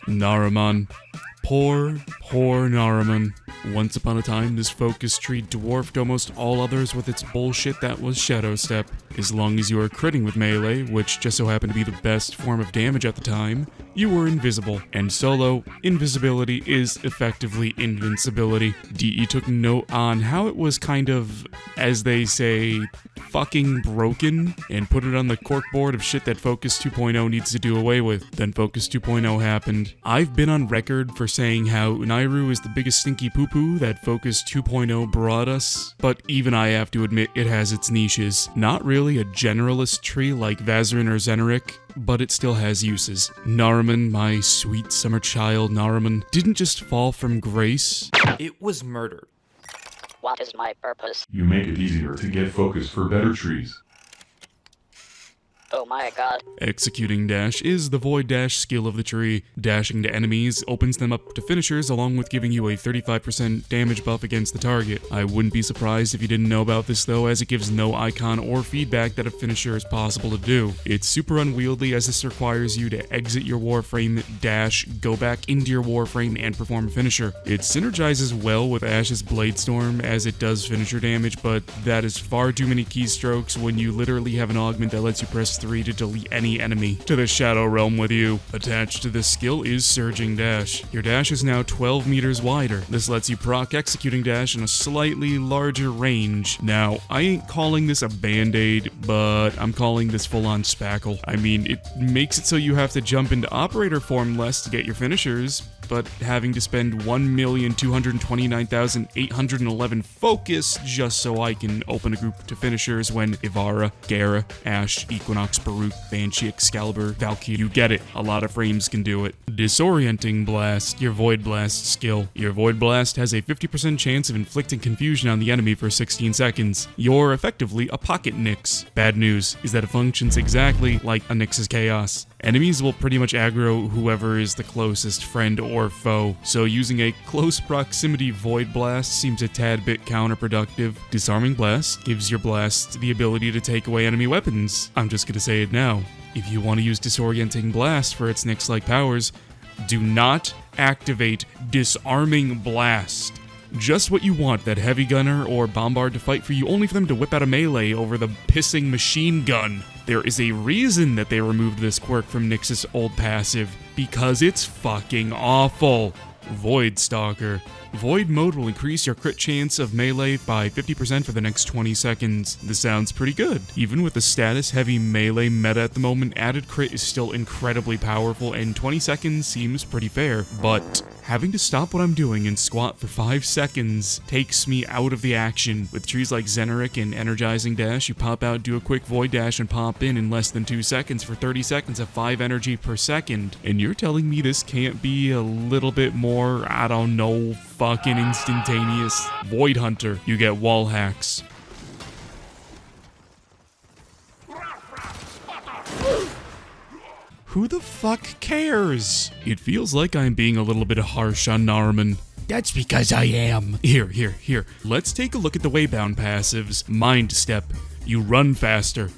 Naramon. Poor Naramon. Once upon a time, this focus tree dwarfed almost all others with its bullshit that was Shadow Step. As long as you were critting with melee, which just so happened to be the best form of damage at the time, you were invisible. And solo, invisibility is effectively invincibility. DE took note on how it was kind of, as they say, fucking broken, and put it on the corkboard of shit that Focus 2.0 needs to do away with. Then Focus 2.0 happened. I've been on record for saying how Unairu is the biggest stinky poo-poo that Focus 2.0 brought us, but even I have to admit it has its niches. Not really a generalist tree like Vazarin or Zeneric, but it still has uses. Naramon, my sweet summer child Naramon, didn't just fall from grace. It was murdered. What is my purpose? You make it easier to get focus for better trees. Oh my god. Executing Dash is the Void Dash skill of the tree. Dashing to enemies opens them up to finishers along with giving you a 35% damage buff against the target. I wouldn't be surprised if you didn't know about this though, as it gives no icon or feedback that a finisher is possible to do. It's super unwieldy as this requires you to exit your Warframe, dash, go back into your Warframe, and perform a finisher. It synergizes well with Ash's Bladestorm as it does finisher damage, but that is far too many keystrokes when you literally have an augment that lets you press 3 to delete any enemy to the Shadow Realm with you. Attached to this skill is Surging Dash. Your dash is now 12 meters wider. This lets you proc Executing Dash in a slightly larger range. Now, I ain't calling this a band-aid, but I'm calling this full-on spackle. I mean, it makes it so you have to jump into operator form less to get your finishers, but having to spend 1,229,811 focus just so I can open a group to finishers when Ivara, Gara, Ash, Equinox, Baruch, Banshee, Excalibur, Valkyrie, you get it. A lot of frames can do it. Disorienting Blast, your Void Blast skill. Your Void Blast has a 50% chance of inflicting confusion on the enemy for 16 seconds. You're effectively a pocket Nyx. Bad news is that it functions exactly like a Nyx's Chaos. Enemies will pretty much aggro whoever is the closest friend or foe, so using a close proximity Void Blast seems a tad bit counterproductive. Disarming Blast gives your blast the ability to take away enemy weapons. I'm just gonna say it now. If you want to use Disorienting Blast for its Nyx-like powers, do not activate Disarming Blast. Just what you want that Heavy Gunner or Bombard to fight for you, only for them to whip out a melee over the pissing machine gun. There is a reason that they removed this quirk from Nyx's old passive, because it's fucking awful. Void Stalker. Void mode will increase your crit chance of melee by 50% for the next 20 seconds. This sounds pretty good. Even with the status heavy melee meta at the moment, added crit is still incredibly powerful and 20 seconds seems pretty fair, but having to stop what I'm doing and squat for 5 seconds takes me out of the action. With trees like Zeneric and Energizing Dash, you pop out, do a quick Void Dash, and pop in less than 2 seconds for 30 seconds of 5 energy per second. And you're telling me this can't be a little bit more, I don't know, fucking instantaneous? Void Hunter, you get wall hacks. Who the fuck cares? It feels like I'm being a little bit harsh on Naramon. That's because I am. Here. Let's take a look at the Waybound passives. Mind Step. You run faster.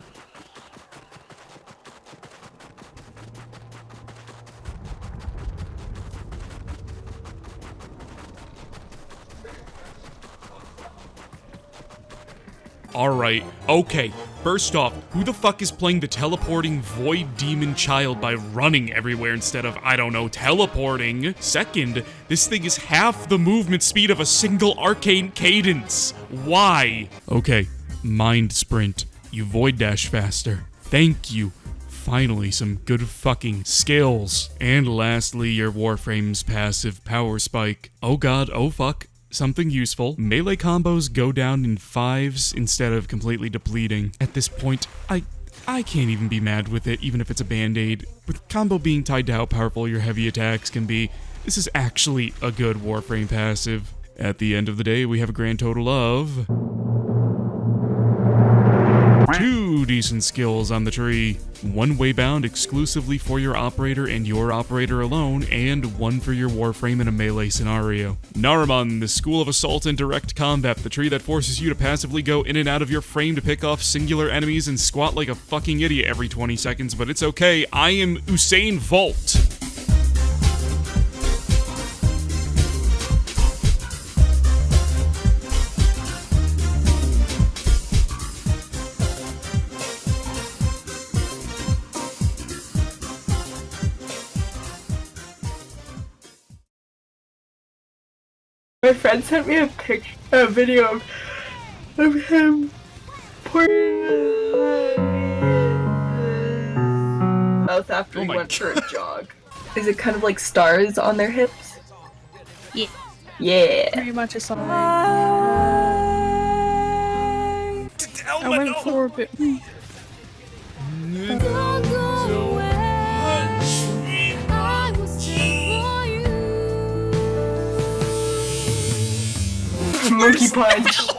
Alright, okay. First off, who the fuck is playing the teleporting Void Demon Child by running everywhere instead of, I don't know, teleporting? Second, this thing is half the movement speed of a single Arcane Cadence. Why? Okay, Mind Sprint. You Void Dash faster. Thank you. Finally, some good fucking skills. And lastly, your Warframe's passive Power Spike. Oh god, oh fuck. Something useful. Melee combos go down in 5s instead of completely depleting. At this point, I can't even be mad with it, even if it's a band-aid. With combo being tied to how powerful your heavy attacks can be, this is actually a good Warframe passive. At the end of the day, we have a grand total of 2 decent skills on the tree. 1 Waybound exclusively for your operator and your operator alone, and 1 for your Warframe in a melee scenario. Naramon, the School of Assault and Direct Combat, the tree that forces you to passively go in and out of your frame to pick off singular enemies and squat like a fucking idiot every 20 seconds, but it's okay, I am Usain Bolt. My friend sent me a video of him pouring mouth after he went for a jog. Is it kind of like stars on their hips? Yeah. Yeah. Pretty much a song. I went for a bit. Monkey punch.